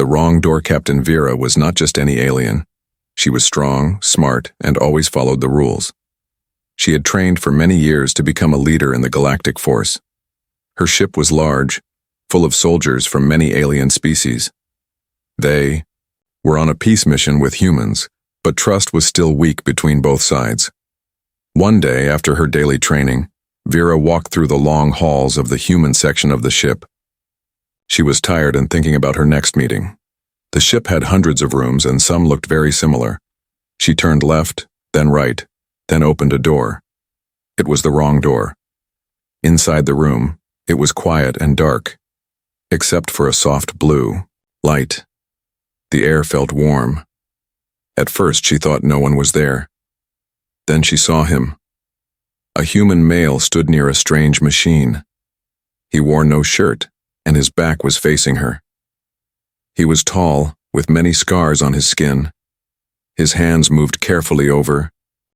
The wrong door Captain Vera was not just any alien. She was strong, smart, and always followed the rules. She had trained for many years to become a leader in the galactic force. Her ship was large, full of soldiers from many alien species. They were on a peace mission with humans, but trust was still weak between both sides. One day, after her daily training, Vera walked through the long halls of the human section of the ship. She was tired and thinking about her next meeting. The ship had hundreds of rooms and some looked very similar. She turned left, then right, then opened a door. It was the wrong door. Inside the room, it was quiet and dark, except for a soft blue light. The air felt warm. At first she thought no one was there. Then she saw him. A human male stood near a strange machine. He wore no shirt, and his back was facing her. He was tall, with many scars on his skin. His hands moved carefully over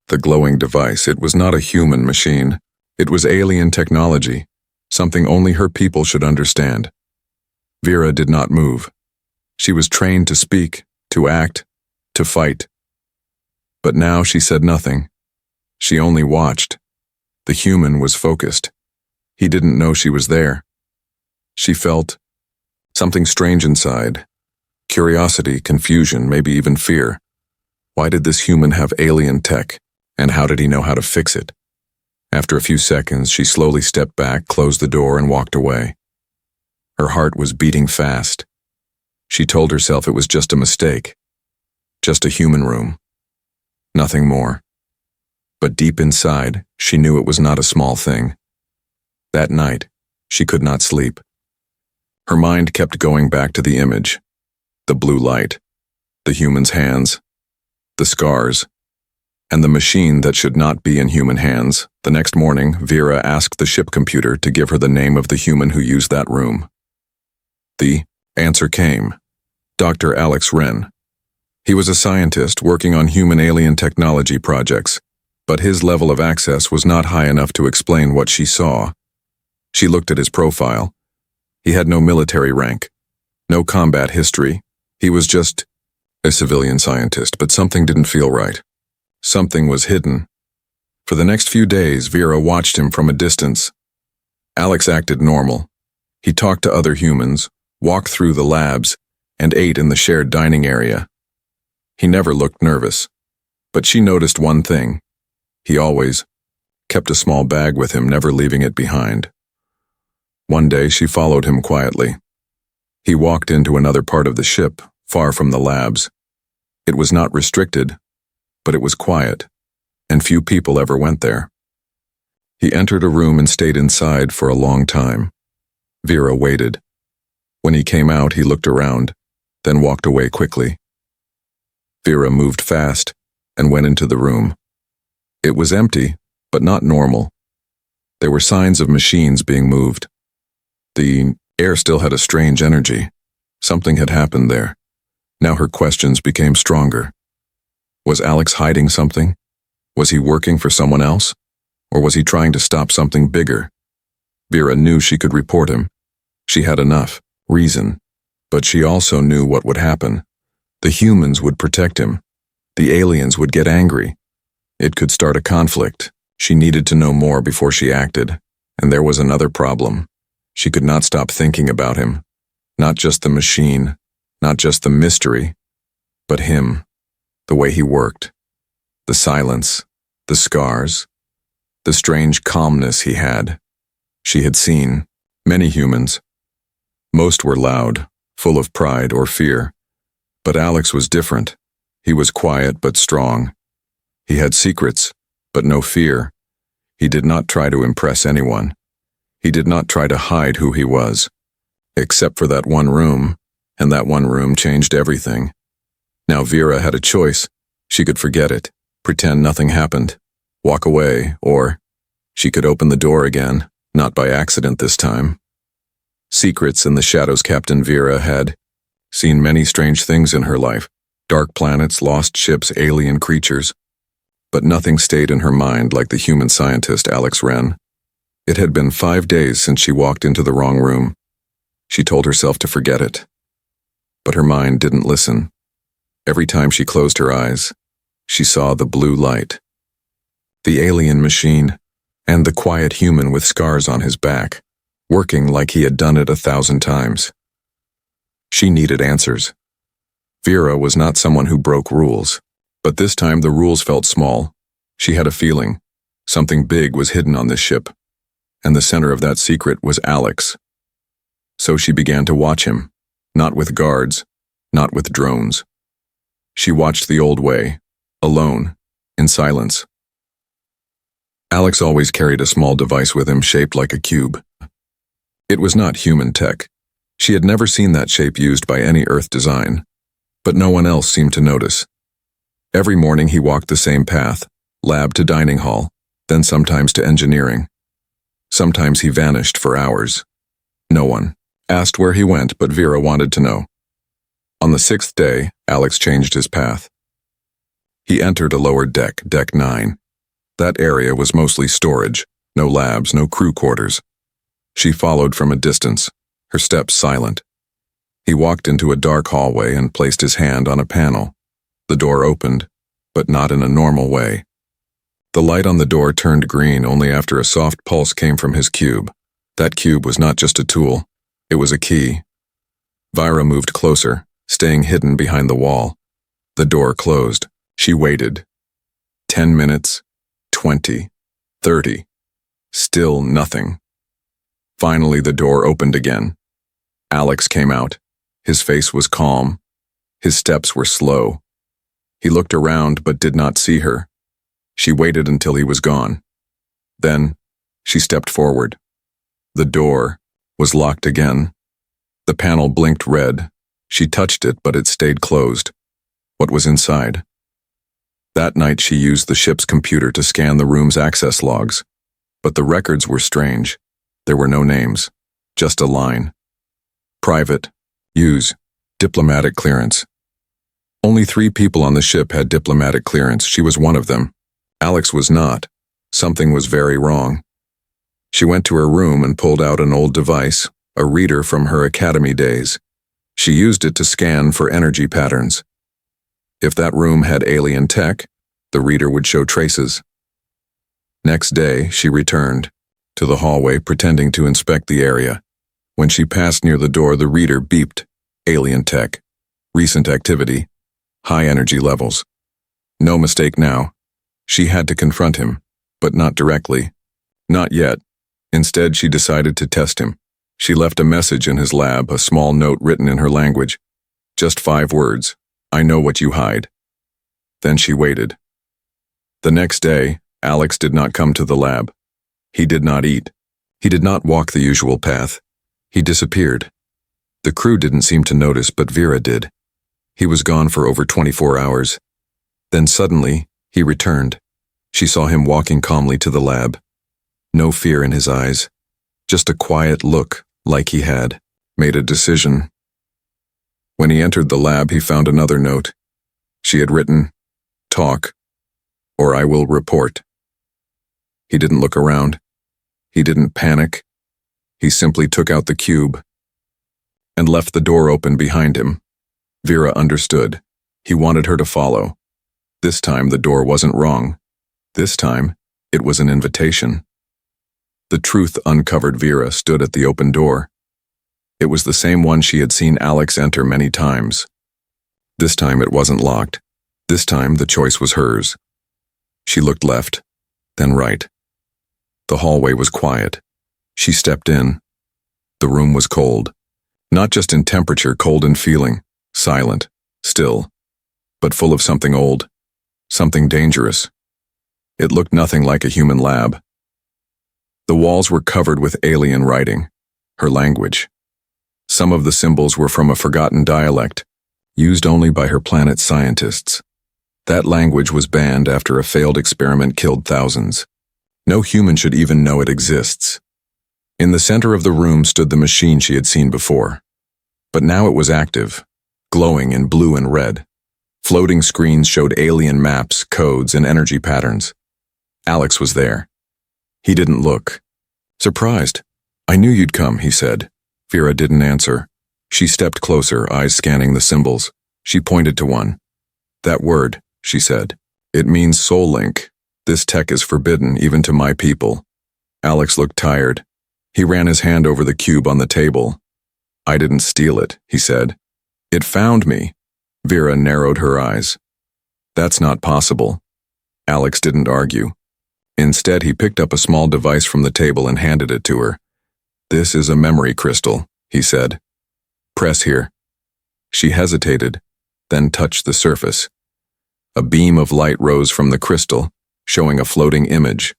the glowing device. It was not a human machine. It was alien technology, something only her people should understand. Vera did not move. She was trained to speak, to act, to fight. But now she said nothing. She only watched. The human was focused. He didn't know she was there. She felt something strange inside. Curiosity, confusion, maybe even fear. Why did this human have alien tech, and how did he know how to fix it? After a few seconds, she slowly stepped back, closed the door, and walked away. Her heart was beating fast. She told herself it was just a mistake. Just a human room. Nothing more. But deep inside, she knew it was not a small thing. That night, she could not sleep. Her mind kept going back to the image. The blue light, the human's hands, the scars, and the machine that should not be in human hands. The next morning, Vera asked the ship computer to give her the name of the human who used that room. The answer came. Dr. Alex Wren. He was a scientist working on human-alien technology projects, but his level of access was not high enough to explain what she saw. She looked at his profile. He had no military rank, no combat history. He was just a civilian scientist, but something didn't feel right. Something was hidden. For the next few days, Vera watched him from a distance. Alex acted normal. He talked to other humans, walked through the labs, and ate in the shared dining area. He never looked nervous. But she noticed one thing. He always kept a small bag with him, never leaving it behind. One day she followed him quietly. He walked into another part of the ship, far from the labs. It was not restricted, but it was quiet, and few people ever went there. He entered a room and stayed inside for a long time. Vera waited. When he came out, he looked around, then walked away quickly. Vera moved fast and went into the room. It was empty, but not normal. There were signs of machines being moved. The air still had a strange energy. Something had happened there. Now her questions became stronger. Was Alex hiding something? Was he working for someone else? Or was he trying to stop something bigger? Vera knew she could report him. She had enough reason, but she also knew what would happen. The humans would protect him. The aliens would get angry. It could start a conflict. She needed to know more before she acted. And there was another problem. She could not stop thinking about him. Not just the machine, not just the mystery, but him, the way he worked, the silence, the scars, the strange calmness he had. She had seen many humans. Most were loud, full of pride or fear. But Alex was different. He was quiet but strong. He had secrets, but no fear. He did not try to impress anyone. He did not try to hide who he was. Except for that one room, and that one room changed everything. Now Vera had a choice. She could forget it, pretend nothing happened, walk away, or she could open the door again, not by accident this time. Secrets in the shadows. Captain Vera had seen many strange things in her life, dark planets, lost ships, alien creatures. But nothing stayed in her mind like the human scientist Alex Wren. It had been 5 days since she walked into the wrong room. She told herself to forget it. but her mind didn't listen. Every time she closed her eyes, she saw the blue light. The alien machine, and the quiet human with scars on his back, working like he had done it 1,000 times. She needed answers. Vera was not someone who broke rules, but this time the rules felt small. She had a feeling something big was hidden on this ship, and the center of that secret was Alex. So she began to watch him, not with guards, not with drones. She watched the old way, alone, in silence. Alex always carried a small device with him shaped like a cube. It was not human tech. She had never seen that shape used by any Earth design, but no one else seemed to notice. Every morning he walked the same path, lab to dining hall, then sometimes to engineering. Sometimes he vanished for hours. No one asked where he went, but Vera wanted to know. On the 6th day, Alex changed his path. He entered a lower deck, Deck 9. That area was mostly storage, no labs, no crew quarters. She followed from a distance, her steps silent. He walked into a dark hallway and placed his hand on a panel. The door opened, but not in a normal way. The light on the door turned green only after a soft pulse came from his cube. That cube was not just a tool, it was a key. Vira moved closer, staying hidden behind the wall. The door closed. She waited. 10 minutes, 20, 30. Still nothing. Finally, the door opened again. Alex came out. His face was calm. His steps were slow. He looked around but did not see her. She waited until he was gone. Then, she stepped forward. The door was locked again. The panel blinked red. She touched it, but it stayed closed. What was inside? That night she used the ship's computer to scan the room's access logs. But the records were strange. There were no names, just a line. Private, use, diplomatic clearance. Only 3 people on the ship had diplomatic clearance. She was one of them. Alex was not. Something was very wrong. She went to her room and pulled out an old device, a reader from her academy days. She used it to scan for energy patterns. If that room had alien tech, the reader would show traces. Next day, she returned to the hallway, pretending to inspect the area. When she passed near the door, the reader beeped. Alien tech. Recent activity. High energy levels. No mistake now. She had to confront him, but not directly. Not yet. Instead, she decided to test him. She left a message in his lab, a small note written in her language. Just 5 words. I know what you hide. Then she waited. The next day, Alex did not come to the lab. He did not eat. He did not walk the usual path. He disappeared. The crew didn't seem to notice, but Vera did. He was gone for over 24 hours. Then suddenly, he returned. She saw him walking calmly to the lab. No fear in his eyes. Just a quiet look, like he had made a decision. When he entered the lab, he found another note. She had written, "Talk, or I will report." He didn't look around. He didn't panic. He simply took out the cube and left the door open behind him. Vera understood. He wanted her to follow. This time the door wasn't wrong. This time, it was an invitation. The truth uncovered. Vera stood at the open door. It was the same one she had seen Alex enter many times. This time it wasn't locked. This time the choice was hers. She looked left, then right. The hallway was quiet. She stepped in. The room was cold. Not just in temperature, cold in feeling. Silent, still, but full of something old, something dangerous. It looked nothing like a human lab. The walls were covered with alien writing, her language. Some of the symbols were from a forgotten dialect, used only by her planet's scientists. That language was banned after a failed experiment killed thousands. No human should even know it exists. In the center of the room stood the machine she had seen before. But now it was active, glowing in blue and red. Floating screens showed alien maps, codes, and energy patterns. Alex was there. He didn't look. Surprised. "I knew you'd come," he said. Vera didn't answer. She stepped closer, eyes scanning the symbols. She pointed to one. That word, she said. It means soul link. This tech is forbidden even to my people. Alex looked tired. He ran his hand over the cube on the table. I didn't steal it, he said. It found me. Vera narrowed her eyes. That's not possible. Alex didn't argue. Instead, he picked up a small device from the table and handed it to her. This is a memory crystal, he said. Press here. She hesitated, then touched the surface. A beam of light rose from the crystal, showing a floating image.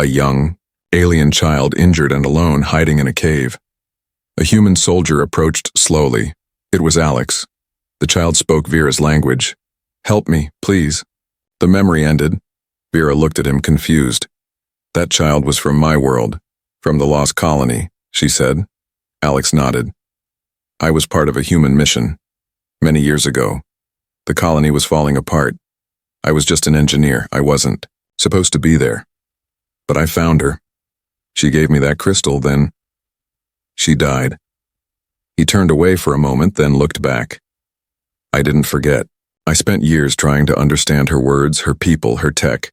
A young, alien child injured and alone hiding in a cave. A human soldier approached slowly. It was Alex. The child spoke Vera's language. Help me, please. The memory ended. Vera looked at him confused. That child was from my world, from the lost colony, she said. Alex nodded. I was part of a human mission. Many years ago. The colony was falling apart. I was just an engineer. I wasn't supposed to be there. But I found her. She gave me that crystal, then she died. He turned away for a moment, then looked back. I didn't forget. I spent years trying to understand her words, her people, her tech.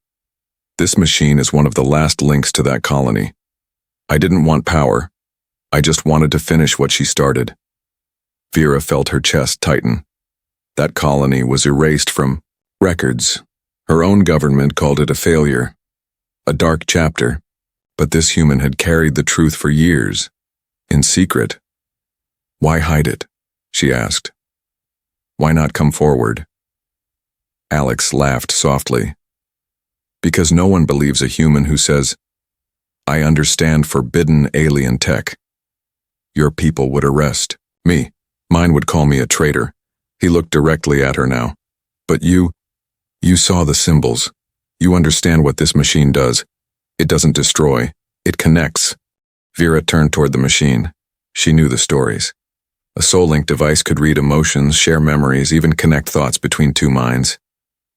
This machine is one of the last links to that colony. I didn't want power. I just wanted to finish what she started. Vera felt her chest tighten. That colony was erased from records. Her own government called it a failure, a dark chapter. But this human had carried the truth for years, in secret. Why hide it? She asked. Why not come forward? Alex laughed softly. Because no one believes a human who says, I understand forbidden alien tech. Your people would arrest me. Mine would call me a traitor. He looked directly at her now. But you saw the symbols. You understand what this machine does. It doesn't destroy. It connects. Vera turned toward the machine. She knew the stories. A soul-link device could read emotions, share memories, even connect thoughts between two minds.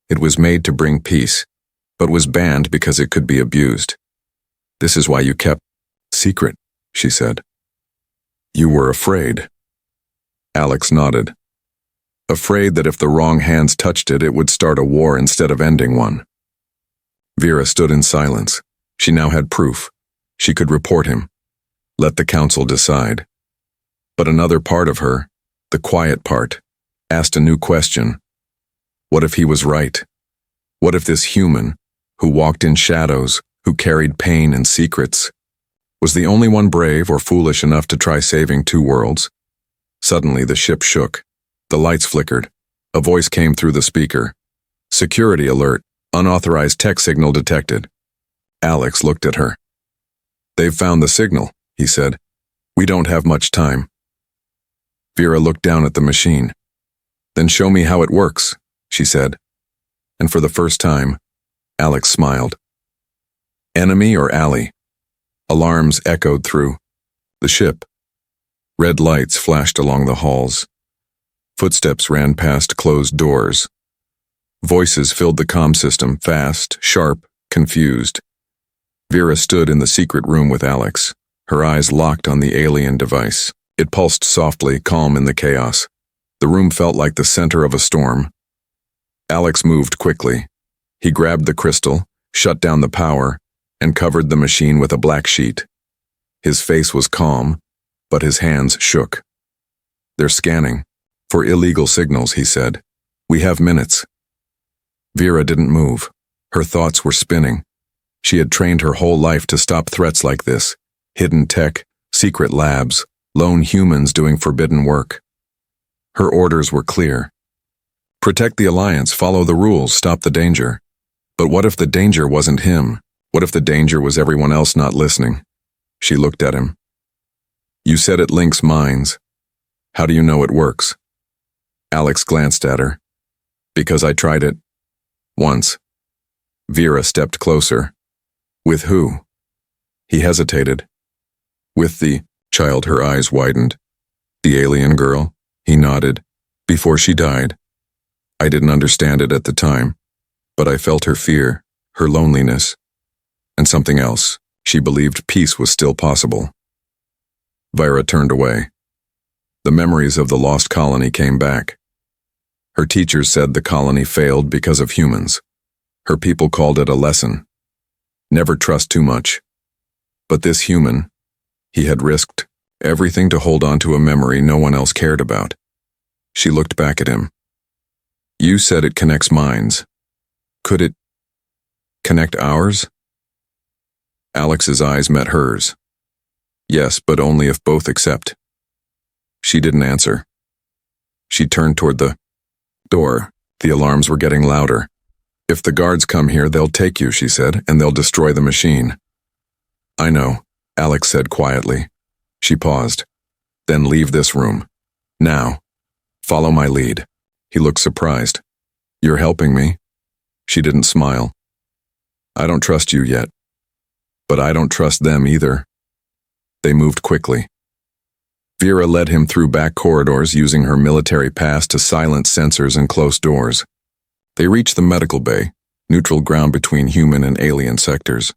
It was made to bring peace, but was banned because it could be abused. This is why you kept secret, she said. You were afraid. Alex nodded. Afraid that if the wrong hands touched it, it would start a war instead of ending one. Vera stood in silence. She now had proof. She could report him. Let the council decide. But another part of her, the quiet part, asked a new question. What if he was right? What if this human, who walked in shadows, who carried pain and secrets, was the only one brave or foolish enough to try saving two worlds? Suddenly the ship shook. The lights flickered. A voice came through the speaker. Security alert. Unauthorized tech signal detected. Alex looked at her. They've found the signal, he said. We don't have much time. Vera looked down at the machine. Then show me how it works, she said. And for the first time, Alex smiled. Enemy or ally? Alarms echoed through the ship. Red lights flashed along the halls. Footsteps ran past closed doors. Voices filled the comm system, fast, sharp, confused. Vera stood in the secret room with Alex, her eyes locked on the alien device. It pulsed softly, calm in the chaos. The room felt like the center of a storm. Alex moved quickly. He grabbed the crystal, shut down the power, and covered the machine with a black sheet. His face was calm, but his hands shook. They're scanning. For illegal signals, he said. We have minutes. Vera didn't move. Her thoughts were spinning. She had trained her whole life to stop threats like this. Hidden tech, secret labs, lone humans doing forbidden work. Her orders were clear. Protect the Alliance, follow the rules, stop the danger. But what if the danger wasn't him? What if the danger was everyone else not listening? She looked at him. You said it links minds. How do you know it works? Alex glanced at her. Because I tried it. Once. Vera stepped closer. With who? He hesitated. With the child, her eyes widened. The alien girl? He nodded. Before she died. I didn't understand it at the time, but I felt her fear, her loneliness, and something else. She believed peace was still possible. Vera turned away. The memories of the lost colony came back. Her teachers said the colony failed because of humans. Her people called it a lesson. Never trust too much. But this human, he had risked everything to hold on to a memory no one else cared about. She looked back at him. You said it connects minds. Could it connect ours? Alex's eyes met hers. Yes, but only if both accept. She didn't answer. She turned toward the door. The alarms were getting louder. If the guards come here, they'll take you, she said, and they'll destroy the machine. I know, Alex said quietly. She paused. Then leave this room. Now. Follow my lead. He looked surprised. You're helping me? She didn't smile. I don't trust you yet. But I don't trust them either. They moved quickly. Vera led him through back corridors using her military pass to silence sensors and close doors. They reached the medical bay, neutral ground between human and alien sectors.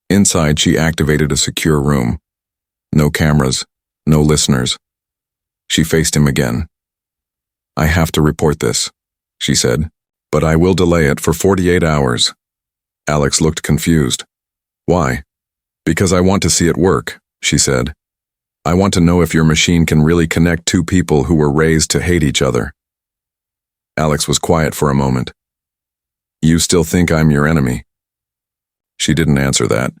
Inside, she activated a secure room. No cameras, no listeners. She faced him again. I have to report this, she said, but I will delay it for 48 hours. Alex looked confused. Why? Because I want to see it work, she said. I want to know if your machine can really connect two people who were raised to hate each other. Alex was quiet for a moment. You still think I'm your enemy? She didn't answer that.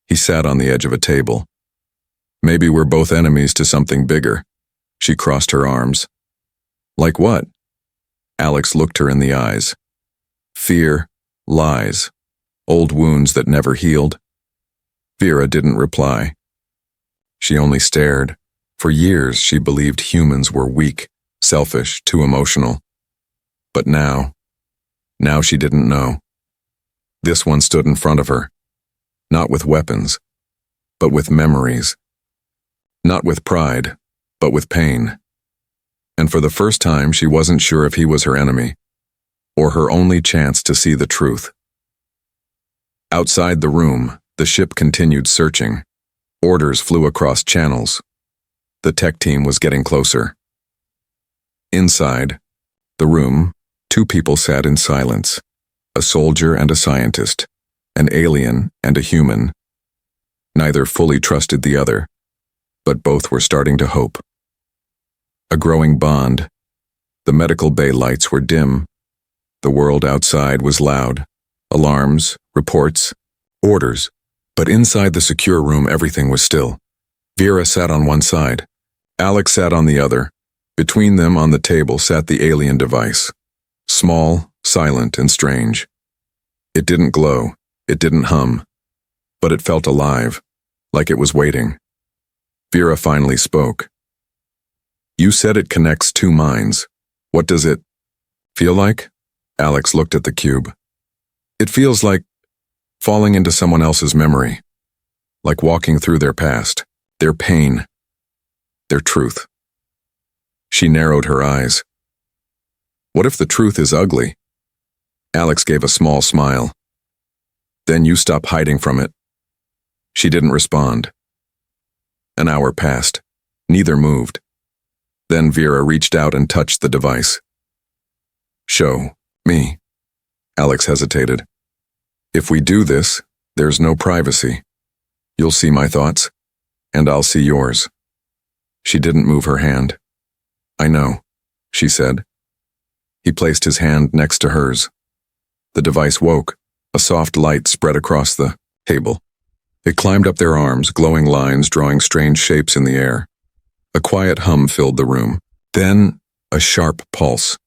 He sat on the edge of a table. Maybe we're both enemies to something bigger. She crossed her arms. Like what? Alex looked her in the eyes. Fear, lies, old wounds that never healed. Vera didn't reply. She only stared. For years, she believed humans were weak, selfish, too emotional. But now she didn't know. This one stood in front of her, not with weapons, but with memories. Not with pride, but with pain. And for the first time, she wasn't sure if he was her enemy, or her only chance to see the truth. Outside the room, the ship continued searching. Orders flew across channels. The tech team was getting closer. Inside the room, two people sat in silence, a soldier and a scientist, an alien and a human. Neither fully trusted the other, but both were starting to hope. A growing bond. The medical bay lights were dim. The world outside was loud. Alarms, reports, orders. But inside the secure room, everything was still. Vera sat on one side. Alex sat on the other. Between them on the table sat the alien device. Small, silent, and strange. It didn't glow. It didn't hum. But it felt alive, like it was waiting. Vera finally spoke. You said it connects two minds. What does it feel like? Alex looked at the cube. It feels like falling into someone else's memory, like walking through their past, their pain, their truth. She narrowed her eyes. What if the truth is ugly? Alex gave a small smile. Then you stop hiding from it. She didn't respond. An hour passed. Neither moved. Then Vera reached out and touched the device. Show me. Alex hesitated. If we do this, there's no privacy. You'll see my thoughts, and I'll see yours. She didn't move her hand. I know, she said. He placed his hand next to hers. The device woke. A soft light spread across the table. It climbed up their arms, glowing lines drawing strange shapes in the air. A quiet hum filled the room. Then, a sharp pulse.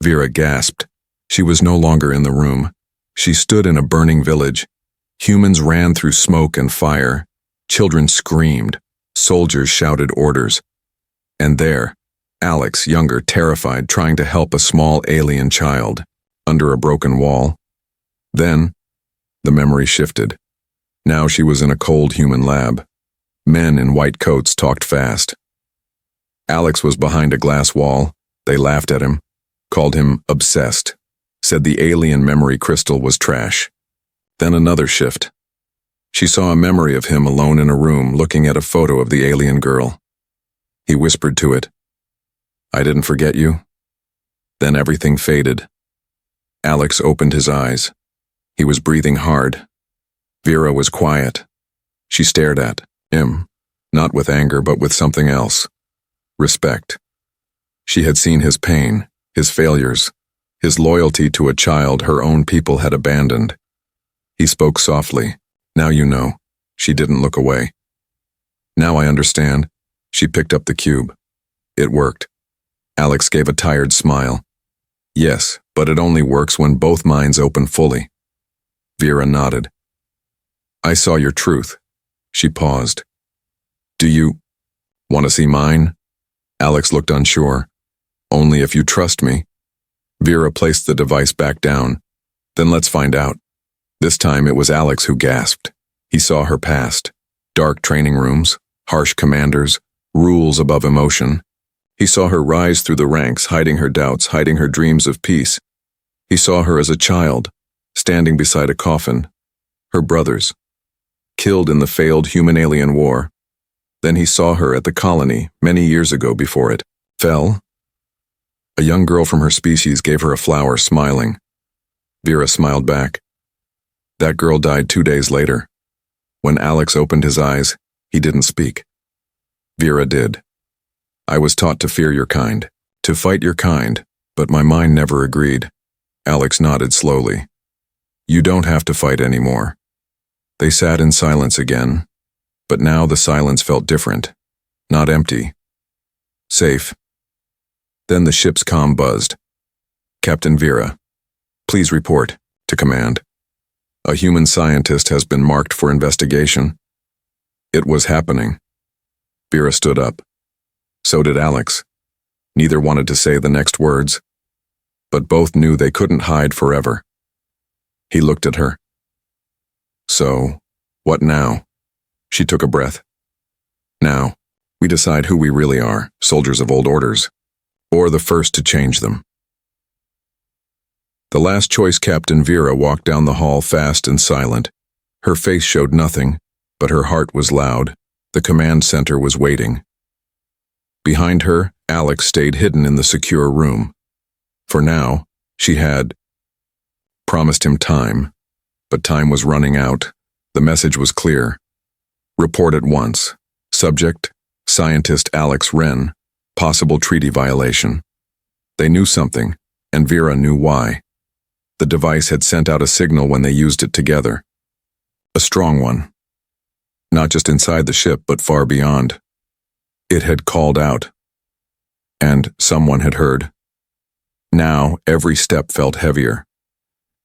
Vera gasped. She was no longer in the room. She stood in a burning village. Humans ran through smoke and fire. Children screamed. Soldiers shouted orders. And there, Alex, younger, terrified, trying to help a small alien child, under a broken wall. Then, the memory shifted. Now she was in a cold human lab. Men in white coats talked fast. Alex was behind a glass wall. They laughed at him, called him obsessed, said the alien memory crystal was trash. Then another shift. She saw a memory of him alone in a room looking at a photo of the alien girl. He whispered to it, I didn't forget you. Then everything faded. Alex opened his eyes. He was breathing hard. Vera was quiet. She stared at him, not with anger but with something else. Respect. She had seen his pain, his failures, his loyalty to a child her own people had abandoned. He spoke softly. Now you know. She didn't look away. Now I understand. She picked up the cube. It worked. Alex gave a tired smile. Yes, but it only works when both minds open fully. Vera nodded. I saw your truth. She paused. Do you want to see mine? Alex looked unsure. Only if you trust me. Vera placed the device back down. Then let's find out. This time it was Alex who gasped. He saw her past. Dark training rooms, harsh commanders, rules above emotion. He saw her rise through the ranks, hiding her doubts, hiding her dreams of peace. He saw her as a child, standing beside a coffin. Her brothers, killed in the failed human-alien war. Then he saw her at the colony many years ago before it fell. A young girl from her species gave her a flower, smiling. Vera smiled back. That girl died 2 days later. When Alex opened his eyes, he didn't speak. Vera did. I was taught to fear your kind, to fight your kind, but my mind never agreed. Alex nodded slowly. You don't have to fight anymore. They sat in silence again, but now the silence felt different, not empty. Safe. Then the ship's comm buzzed. Captain Vera, please report to command. A human scientist has been marked for investigation. It was happening. Vera stood up. So did Alex. Neither wanted to say the next words, but both knew they couldn't hide forever. He looked at her. So, what now? She took a breath. Now, we decide who we really are, soldiers of old orders, or the first to change them. The last choice, Captain Vera walked down the hall fast and silent. Her face showed nothing, but her heart was loud. The command center was waiting. Behind her, Alex stayed hidden in the secure room. For now, she had promised him time, but time was running out. The message was clear. Report at once. Subject, scientist Alex Wren, possible treaty violation. They knew something, and Vera knew why. The device had sent out a signal when they used it together. A strong one. Not just inside the ship, but far beyond. It had called out. And someone had heard. Now, every step felt heavier.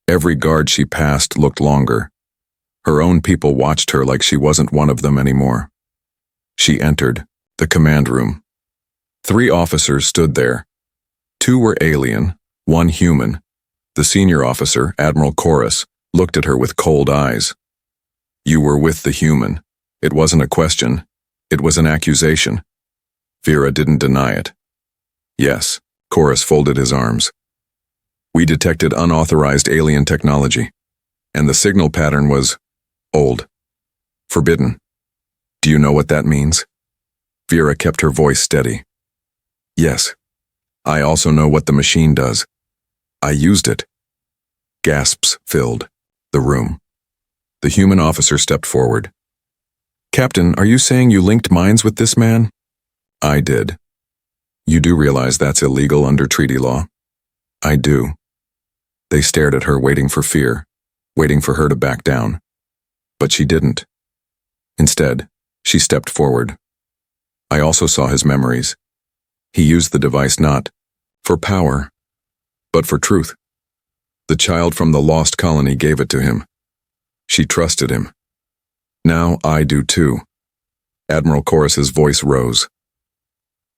Every guard she passed looked longer. Her own people watched her like she wasn't one of them anymore. She entered the command room. 3 officers stood there. 2 were alien, 1 human. The senior officer, Admiral Chorus, looked at her with cold eyes. You were with the human. It wasn't a question. It was an accusation. Vera didn't deny it. Yes, Chorus folded his arms. We detected unauthorized alien technology, and the signal pattern was old. Forbidden. Do you know what that means? Vera kept her voice steady. Yes. I also know what the machine does. I used it. Gasps filled the room. The human officer stepped forward. Captain, are you saying you linked minds with this man? I did. You do realize that's illegal under treaty law? I do. They stared at her, waiting for fear, waiting for her to back down. But she didn't. Instead, she stepped forward. I also saw his memories. He used the device not for power, but for truth. The child from the lost colony gave it to him. She trusted him. Now I do too. Admiral Chorus's voice rose.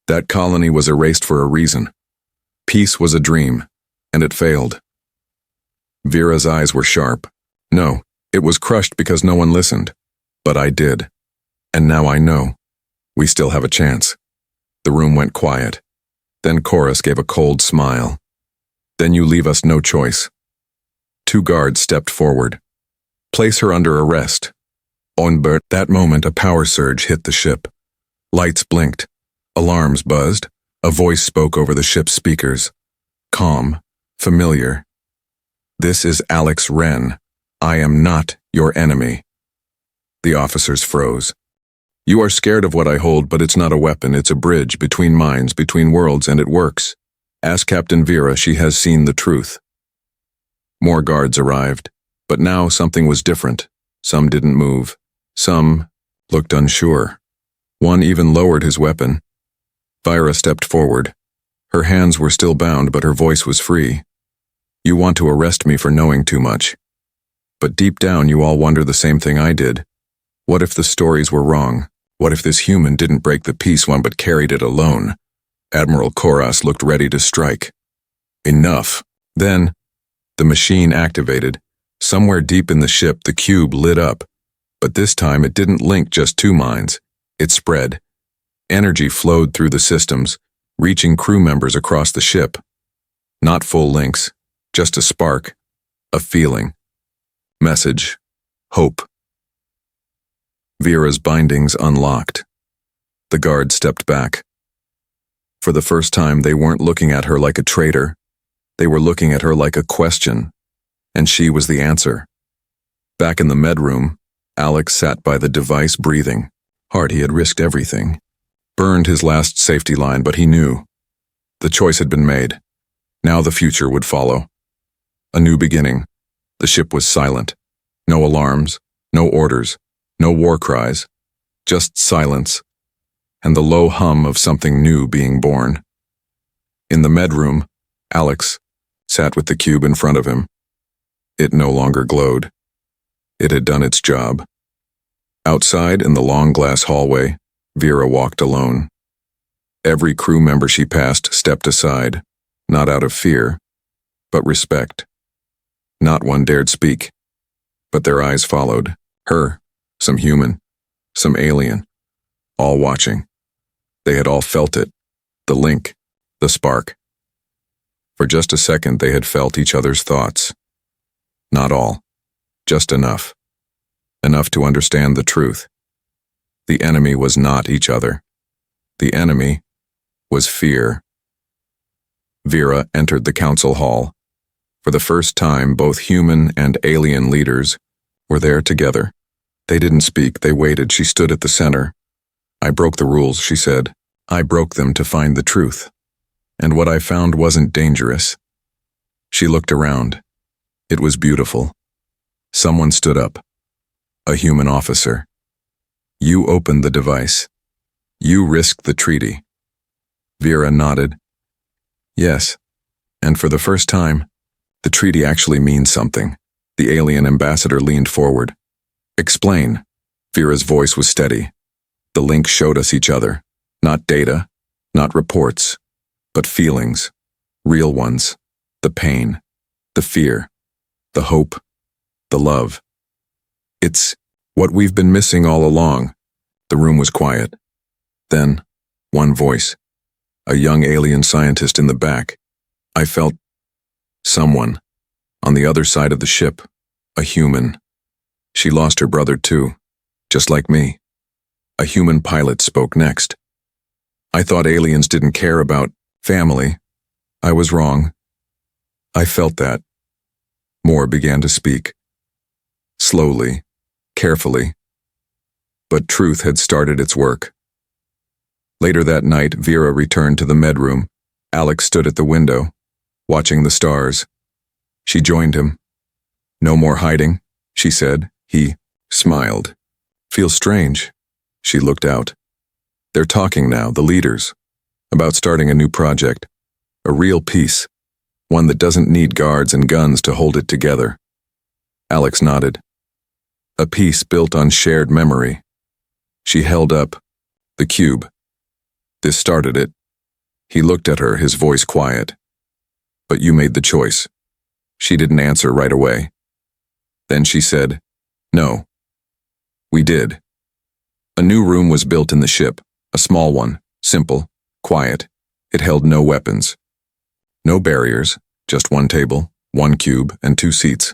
That colony was erased for a reason. Peace was a dream, and it failed. Vera's eyes were sharp. No, it was crushed because no one listened. But I did. And now I know. We still have a chance. The room went quiet. Then Chorus gave a cold smile. Then you leave us no choice. 2 guards stepped forward. Place her under arrest. Onbert, that moment a power surge hit the ship. Lights blinked. Alarms buzzed. A voice spoke over the ship's speakers. Calm, familiar. "This is Alex Wren. I am not your enemy." The officers froze. "You are scared of what I hold, but it's not a weapon. It's a bridge between minds, between worlds, and it works. Ask Captain Vera. She has seen the truth." More guards arrived, but now something was different. Some didn't move. Some looked unsure. One even lowered his weapon. Vera stepped forward. Her hands were still bound, but her voice was free. "You want to arrest me for knowing too much. But deep down you all wonder the same thing I did. What if the stories were wrong? What if this human didn't break the peace one but carried it alone?" Admiral Koras looked ready to strike. Enough. Then, the machine activated. Somewhere deep in the ship, the cube lit up. But this time it didn't link just two minds. It spread. Energy flowed through the systems, reaching crew members across the ship. Not full links, just a spark, a feeling. Message. Hope. Vera's bindings unlocked. The guard stepped back. For the first time, they weren't looking at her like a traitor. They were looking at her like a question, and she was the answer. Back in the med room, Alex sat by the device breathing. Hard, he had risked everything. Burned his last safety line, but he knew. The choice had been made. Now the future would follow. A new beginning. The ship was silent. No alarms, no orders, no war cries. Just silence, and the low hum of something new being born. In the med room, Alex sat with the cube in front of him. It no longer glowed. It had done its job. Outside, in the long glass hallway, Vera walked alone. Every crew member she passed stepped aside, not out of fear, but respect. Not one dared speak, but their eyes followed. Her, some human, some alien, all watching. They had all felt it, the link, the spark. For just a second they had felt each other's thoughts. Not all, just enough. Enough to understand the truth. The enemy was not each other. The enemy was fear. Vera entered the council hall. For the first time, both human and alien leaders were there together. They didn't speak, they waited. She stood at the center. "I broke the rules," she said. "I broke them to find the truth. And what I found wasn't dangerous." She looked around. It was beautiful. Someone stood up. A human officer. "You opened the device. You risked the treaty." Vera nodded. "Yes. And for the first time, the treaty actually means something." The alien ambassador leaned forward. "Explain." Vera's voice was steady. "The link showed us each other. Not data, not reports, but feelings. Real ones. The pain, the fear, the hope, the love. It's what we've been missing all along." The room was quiet. Then, one voice. A young alien scientist in the back. "I felt someone on the other side of the ship, a human. She lost her brother too, just like me." A human pilot spoke next. "I thought aliens didn't care about family. I was wrong. I felt that." More began to speak. Slowly, carefully. But truth had started its work. Later that night, Vera returned to the med room. Alex stood at the window, watching the stars. She joined him. "No more hiding," she said. He smiled. "Feels strange." She looked out. "They're talking now, the leaders, about starting a new project. A real peace. One that doesn't need guards and guns to hold it together." Alex nodded. "A peace built on shared memory." She held up the cube. "This started it." He looked at her, his voice quiet. "But you made the choice." She didn't answer right away. Then she said, "No. We did." A new room was built in the ship, a small one, simple, quiet. It held no weapons. No barriers, just one table, one cube, and 2 seats.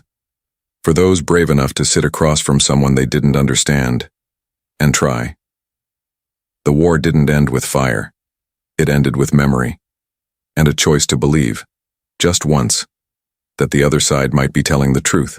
For those brave enough to sit across from someone they didn't understand, and try. The war didn't end with fire. It ended with memory, and a choice to believe, just once, that the other side might be telling the truth.